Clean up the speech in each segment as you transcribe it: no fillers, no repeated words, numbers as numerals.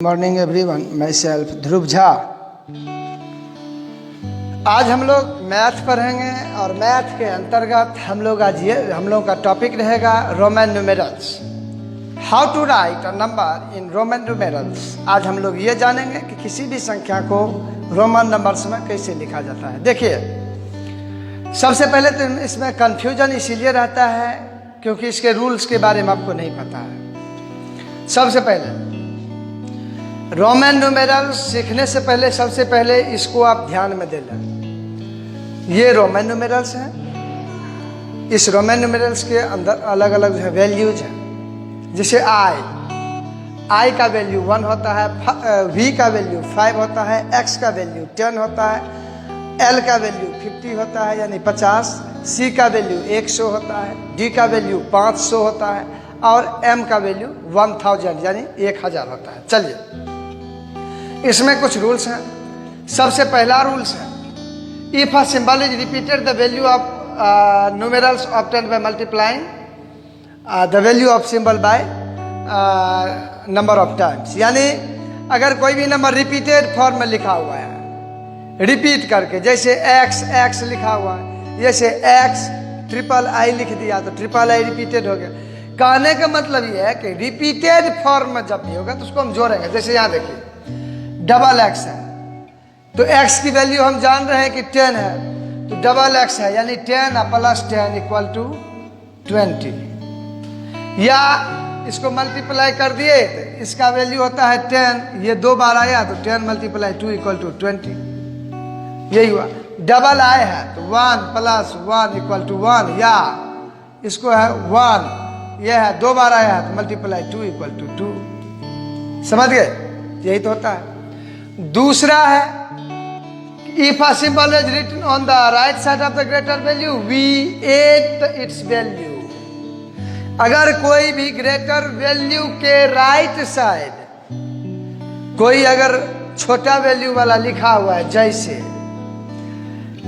Morning everyone, my self ध्रुव झा। आज हम लोग मैथ पढ़ेंगे और मैथ के अंतर्गत हम लोग का टॉपिक रहेगा Roman numerals. How to write a number in Roman numerals. आज हम लोग ये जानेंगे कि किसी भी संख्या को रोमन नंबर्स में कैसे लिखा जाता है। देखिए, सबसे पहले तो इसमें कंफ्यूजन इसीलिए रहता है क्योंकि इसके रूल्स के बारे में आपको नहीं पता है। सबसे पहले रोमन न्यूमेरल्स सीखने से पहले सबसे पहले इसको आप ध्यान में दे लें। ये रोमन न्यूमेरल्स हैं। इस रोमन न्यूमेरल्स के अंदर अलग अलग जो है वैल्यूज हैं। जैसे आई का वैल्यू 1 होता है, V का वैल्यू 5 होता है, X का वैल्यू 10 होता है, L का वैल्यू 50 होता है यानी 50, C का वैल्यू 100 होता है, D का वैल्यू 500 होता है और M का वैल्यू 1000 यानी 1000 होता है। चलिए, इसमें कुछ रूल्स हैं। सबसे पहला रूल्स है, if a symbol is repeated the value of numerals obtained by multiplying the value of symbol by number of times. यानी अगर कोई भी नंबर रिपीटेड फॉर्म में लिखा हुआ है, रिपीट करके, जैसे x लिखा हुआ है, जैसे x ट्रिपल आई लिख दिया तो ट्रिपल आई रिपीटेड हो गया। कहने का मतलब ये है कि रिपीटेड फॉर्म में जब भी होगा तो उसको हम जोड़ेंगे। जैसे यहाँ देखिए डबल x है तो x की वैल्यू हम जान रहे हैं कि 10 है, तो डबल x है यानी 10 प्लस 10 इक्वल टू 20। या इसको मल्टीप्लाई कर दिए तो इसका वैल्यू होता है 10, ये 2 बार आया तो 10 मल्टीप्लाई 2 इक्वल टू 20। यही हुआ। डबल आई है तो 1 प्लस 1 इक्वल टू 1, या इसको है 1, यह है 2 बार आया है तो मल्टीप्लाई 2 इक्वल टू 2। समझ गए? यही तो होता है। दूसरा है, if a symbol is written on the right side of the greater value we add its value. अगर कोई भी ग्रेटर वैल्यू के राइट साइड कोई अगर छोटा वैल्यू वाला लिखा हुआ है,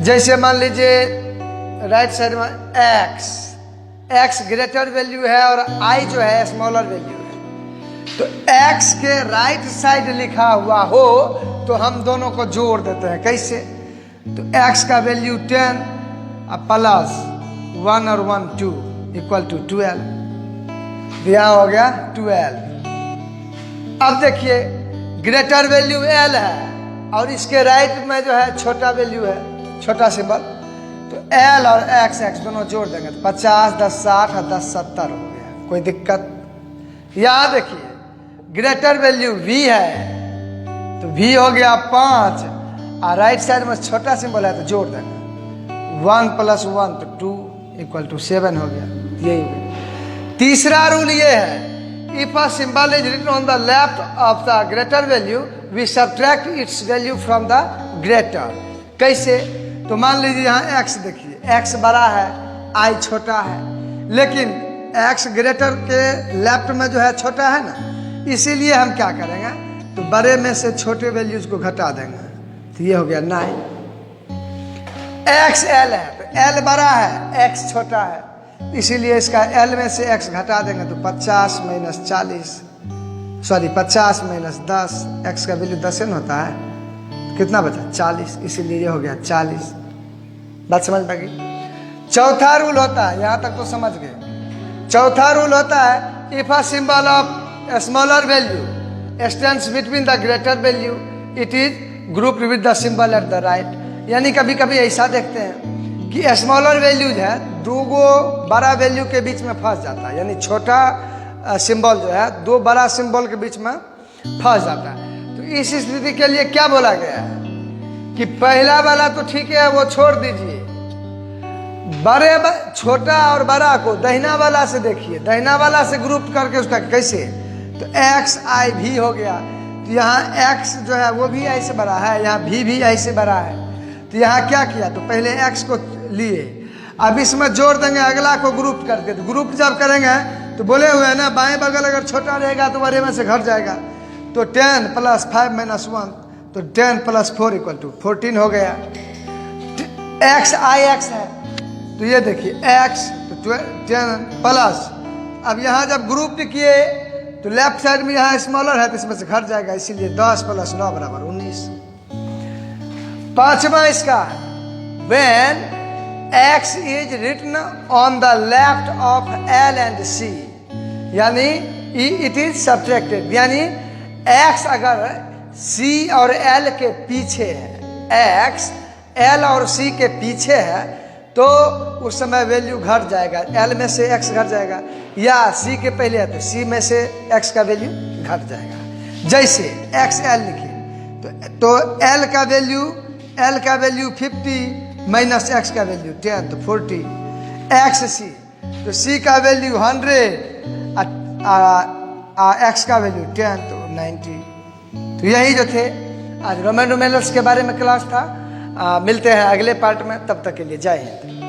जैसे मान लीजिए राइट साइड में x ग्रेटर वैल्यू है और i जो है स्मॉलर वैल्यू है, तो x के राइट साइड लिखा हुआ हो तो हम दोनों को जोड़ देते हैं। कैसे? तो x का वैल्यू 10 प्लस 1 और 1 2 इक्वल टू 12। यहाँ हो गया 12। अब देखिए ग्रेटर वैल्यू l है और इसके राइट में जो है छोटा वैल्यू है, छोटा सिंबल, तो l और x दोनों जोड़ देंगे तो 50 10 60 और 10 70 हो गया। कोई दिक्कत? यहाँ देखिए ग्रेटर वैल्यू v है तो v हो गया 5 और राइट साइड में छोटा सिंबल है तो जोड़ देंगे 1 प्लस 1 तो 2 इक्वल टू 7 हो गया। यही हो गया। तीसरा रूल ये है, if a symbol is written on the left of the greater value we subtract its value from the greater. कैसे? तो मान लीजिए यहाँ x देखिए, x बड़ा है, i छोटा है, लेकिन x ग्रेटर के लेफ्ट में जो है छोटा है ना, इसीलिए हम क्या करेंगे तो बड़े में से छोटे वैल्यूज को घटा देंगे। तो ये हो गया 9। x l है तो l बड़ा है, x छोटा है, इसीलिए इसका l में से x घटा देंगे तो 50 माइनस 10, x का वैल्यू 10 होता है, कितना बचा? 40, इसीलिए ये हो गया 40। बात समझ में गई? चौथा रूल होता है, यहाँ तक तो समझ गए। चौथा रूल होता है, if a symbol of a smaller value stands between the greater value it is grouped with the symbol at the right। यानी कभी कभी ऐसा देखते हैं कि स्मॉलर वैल्यूज है दो बड़ा वैल्यू के बीच में फंस जाता है, यानी छोटा सिंबल जो है 2 बड़ा सिंबल के बीच में फंस जाता है। तो इस स्थिति के लिए क्या बोला गया है कि पहला वाला तो ठीक है वो छोड़ दीजिए, छोटा और बड़ा को दहिना वाला से देखिए, दहिना वाला से ग्रुप करके उसका कैसे, तो x i भी हो गया। तो यहाँ x जो है वो भी ऐसे बड़ा है, यहाँ भी ऐसे बड़ा है। तो यहाँ क्या किया, तो पहले x को लिए, अब इसमें जोड़ देंगे अगला को ग्रुप करके। तो ग्रुप जब करेंगे तो बोले हुए हैं ना, बाएं बगल अगर छोटा रहेगा तो बड़े में से घट जाएगा। तो 10 प्लस 5 माइनस 1 तो 10 प्लस 4 इक्वल टू 14 हो गया। x i x है तो ये देखिए x तो 10 प्लस, अब यहाँ जब ग्रुप किए तो लेफ्ट साइड में यहाँ स्मॉलर है तो इसमें से घट जाएगा, इसीलिए 10 + 9 = 19। पांचवा इसका, when x is written on the left of L and C, यानी it is subtracted, यानी x अगर C और L के पीछे है, x L और C के पीछे है, तो उस समय वैल्यू घट जाएगा, L में से x घट जाएगा, या C के पहले है तो C में से x का वैल्यू घट जाएगा। जैसे XL लिखिए तो L का वैल्यू 50 माइनस x का वैल्यू 10 तो 40, XC तो C का वैल्यू 100 x का वैल्यू 10 तो 90। तो यही जो थे आज रोमन न्यूमेरल्स के बारे में क्लास था। मिलते हैं अगले पार्ट में, तब तक के लिए जय हिंद।